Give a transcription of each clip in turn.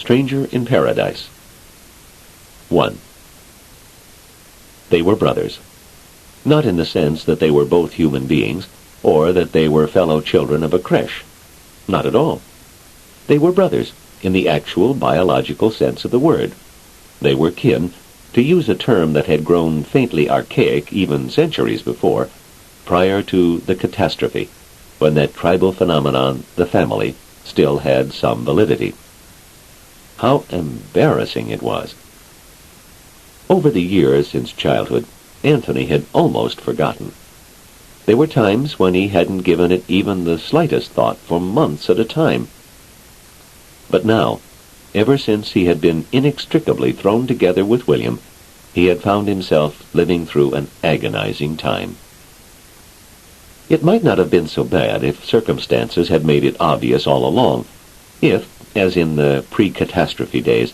Stranger in Paradise. 1. They were brothers. Not in the sense that they were both human beings, or that they were fellow children of a creche. Not at all. They were brothers in the actual biological sense of the word. They were kin, to use a term that had grown faintly archaic even centuries before, prior to the catastrophe, when that tribal phenomenon, the family, still had some validity. How embarrassing it was. Over the years since childhood, Anthony had almost forgotten. There were times when he hadn't given it even the slightest thought for months at a time. But now, ever since he had been inextricably thrown together with William, he had found himself living through an agonizing time. It might not have been so bad if circumstances had made it obvious all along, if, as in the pre-catastrophe days,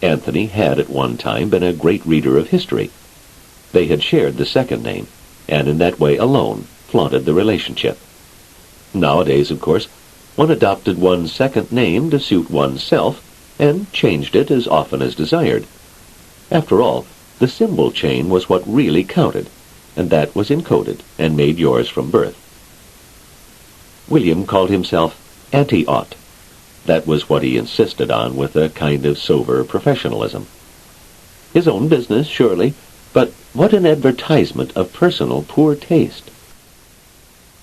Anthony had at one time been a great reader of history. They had shared the second name, and in that way alone flaunted the relationship. Nowadays, of course, one adopted one's second name to suit oneself, and changed it as often as desired. After all, the symbol chain was what really counted, and that was encoded and made yours from birth. William called himself Anti-Ought. That was what he insisted on with a kind of sober professionalism. His own business, surely, but what an advertisement of personal poor taste.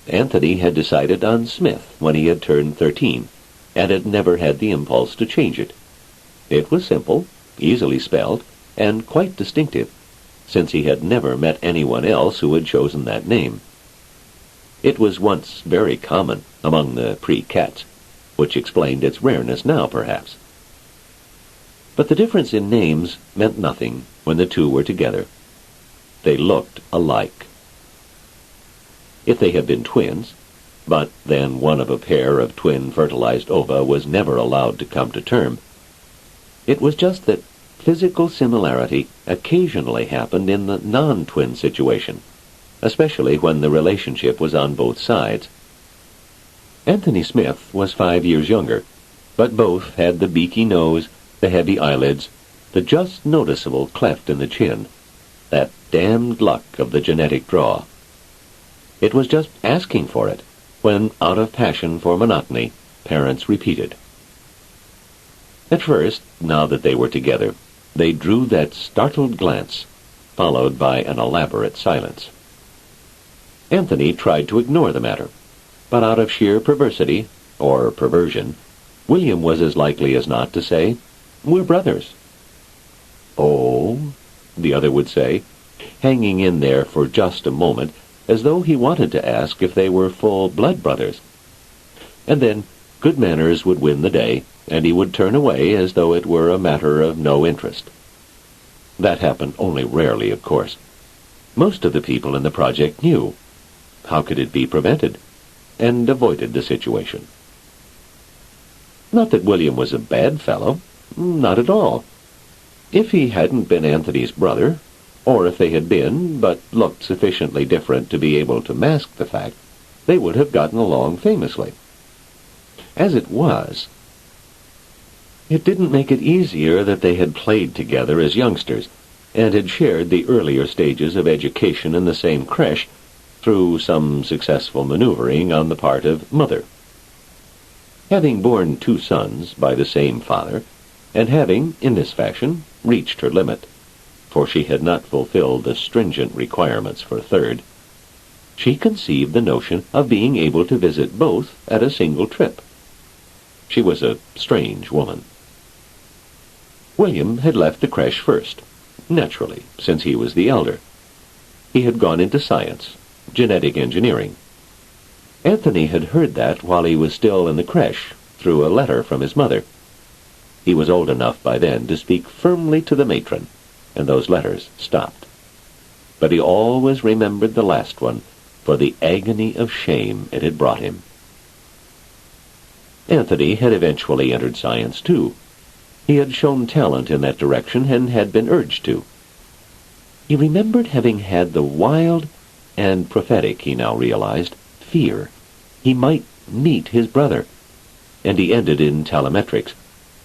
Anthony had decided on Smith when he had turned 13, and had never had the impulse to change it. It was simple, easily spelled, and quite distinctive, since he had never met anyone else who had chosen that name. It was once very common among the pre-cats, which explained its rareness now, perhaps. But the difference in names meant nothing when the two were together. They looked alike. If they had been twins, but then one of a pair of twin fertilized ova was never allowed to come to term, it was just that physical similarity occasionally happened in the non-twin situation, especially when the relationship was on both sides. Anthony Smith was 5 years younger, but both had the beaky nose, the heavy eyelids, the just noticeable cleft in the chin, that damned luck of the genetic draw. It was just asking for it, when, out of passion for monotony, parents repeated. At first, now that they were together, they drew that startled glance, followed by an elaborate silence. Anthony tried to ignore the matter, but out of sheer perversity, or perversion, William was as likely as not to say, "We're brothers." "Oh," the other would say, hanging in there for just a moment, as though he wanted to ask if they were full-blood brothers. And then good manners would win the day, and he would turn away as though it were a matter of no interest. That happened only rarely, of course. Most of the people in the project knew. How could it be prevented? And avoided the situation. Not that William was a bad fellow. Not at all. If he hadn't been Anthony's brother, or if they had been, but looked sufficiently different to be able to mask the fact, they would have gotten along famously. As it was, it didn't make it easier that they had played together as youngsters, and had shared the earlier stages of education in the same creche, through some successful maneuvering on the part of Mother. Having borne 2 sons by the same father, and having, in this fashion, reached her limit, for she had not fulfilled the stringent requirements for a third, she conceived the notion of being able to visit both at a single trip. She was a strange woman. William had left the creche first, naturally, since he was the elder. He had gone into science, genetic engineering. Anthony had heard that while he was still in the creche, through a letter from his mother. He was old enough by then to speak firmly to the matron, and those letters stopped. But he always remembered the last one for the agony of shame it had brought him. Anthony had eventually entered science, too. He had shown talent in that direction and had been urged to. He remembered having had the wild and prophetic, he now realized, fear he might meet his brother, and he ended in telemetrics,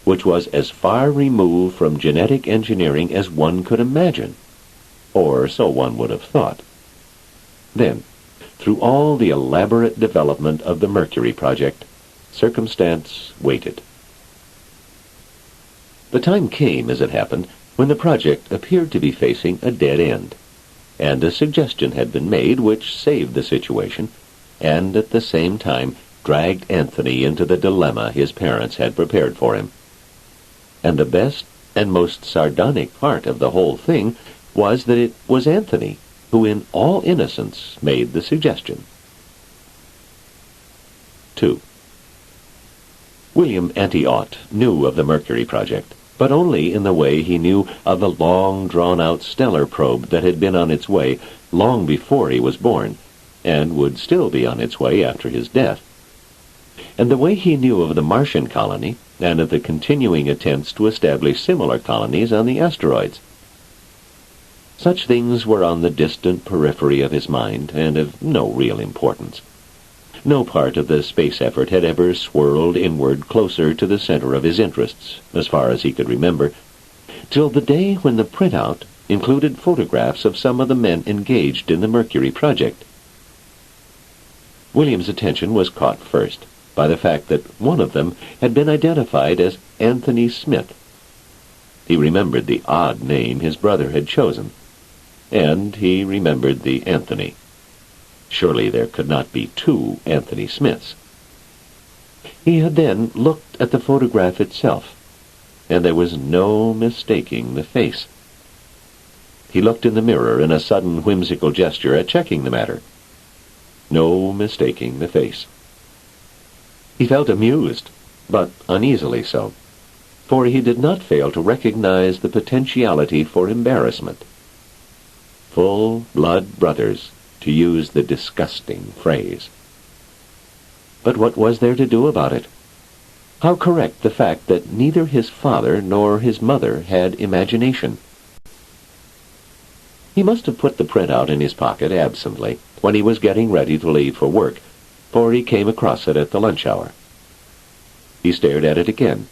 which was as far removed from genetic engineering as one could imagine, or so one would have thought. Then, through all the elaborate development of the Mercury project, circumstance waited. The time came, as it happened, when the project appeared to be facing a dead end, and a suggestion had been made which saved the situation, and at the same time dragged Anthony into the dilemma his parents had prepared for him. And the best and most sardonic part of the whole thing was that it was Anthony who in all innocence made the suggestion. 2. William Antiot knew of the Mercury project, but only in the way he knew of the long drawn-out stellar probe that had been on its way long before he was born, and would still be on its way after his death. And the way he knew of the Martian colony, and of the continuing attempts to establish similar colonies on the asteroids. Such things were on the distant periphery of his mind, and of no real importance. No part of the space effort had ever swirled inward closer to the center of his interests, as far as he could remember, till the day when the printout included photographs of some of the men engaged in the Mercury project. William's attention was caught first by the fact that one of them had been identified as Anthony Smith. He remembered the odd name his brother had chosen, and he remembered the Anthony. Surely there could not be two Anthony Smiths. He had then looked at the photograph itself, and there was no mistaking the face. He looked in the mirror in a sudden whimsical gesture at checking the matter. No mistaking the face. He felt amused, but uneasily so, for he did not fail to recognize the potentiality for embarrassment. Full-blood brothers, to use the disgusting phrase. But what was there to do about it? How correct the fact that neither his father nor his mother had imagination? He must have put the printout in his pocket absently when he was getting ready to leave for work, for he came across it at the lunch hour. He stared at it again.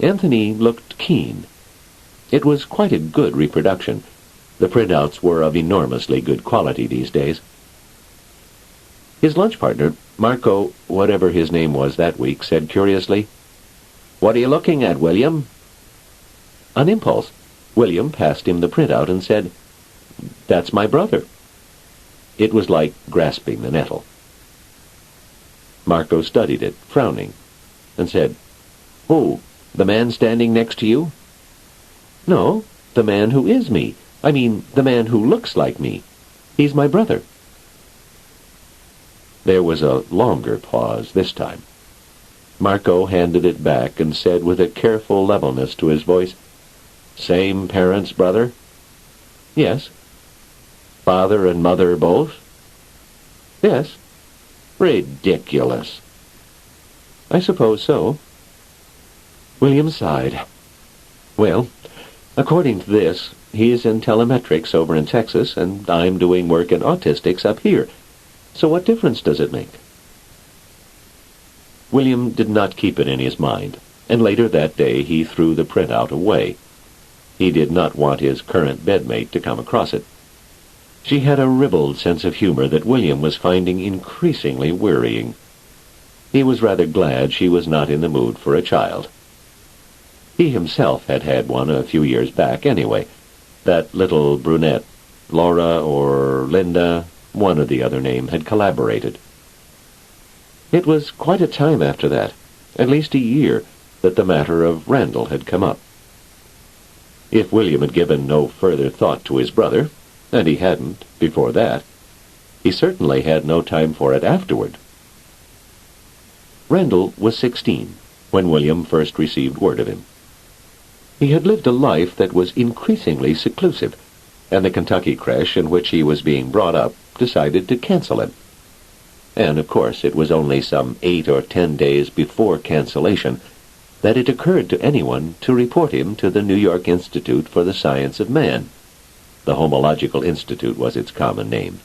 Anthony looked keen. It was quite a good reproduction. The printouts were of enormously good quality these days. His lunch partner, Marco, whatever his name was that week, said curiously, "What are you looking at, William?" On impulse, William passed him the printout and said, "That's my brother." It was like grasping the nettle. Marco studied it, frowning, and said, "Who? The man standing next to you?" "No, the man who is me. I mean, the man who looks like me. He's my brother." There was a longer pause this time. Marco handed it back and said with a careful levelness to his voice, "Same parents, brother?" "Yes." "Father and mother both?" "Yes." "Ridiculous." "I suppose so." William sighed. "Well, according to this, he's in telemetrics over in Texas, and I'm doing work in autistics up here. So what difference does it make?" William did not keep it in his mind, and later that day he threw the printout away. He did not want his current bedmate to come across it. She had a ribald sense of humor that William was finding increasingly wearying. He was rather glad she was not in the mood for a child. He himself had had one a few years back anyway. That little brunette, Laura or Linda, one or the other name, had collaborated. It was quite a time after that, at least a year, that the matter of Randall had come up. If William had given no further thought to his brother, and he hadn't before that, he certainly had no time for it afterward. Randall was 16 when William first received word of him. He had lived a life that was increasingly seclusive, and the Kentucky creche in which he was being brought up decided to cancel him. And, of course, it was only some 8 or 10 days before cancellation that it occurred to anyone to report him to the New York Institute for the Science of Man. The Homological Institute was its common name.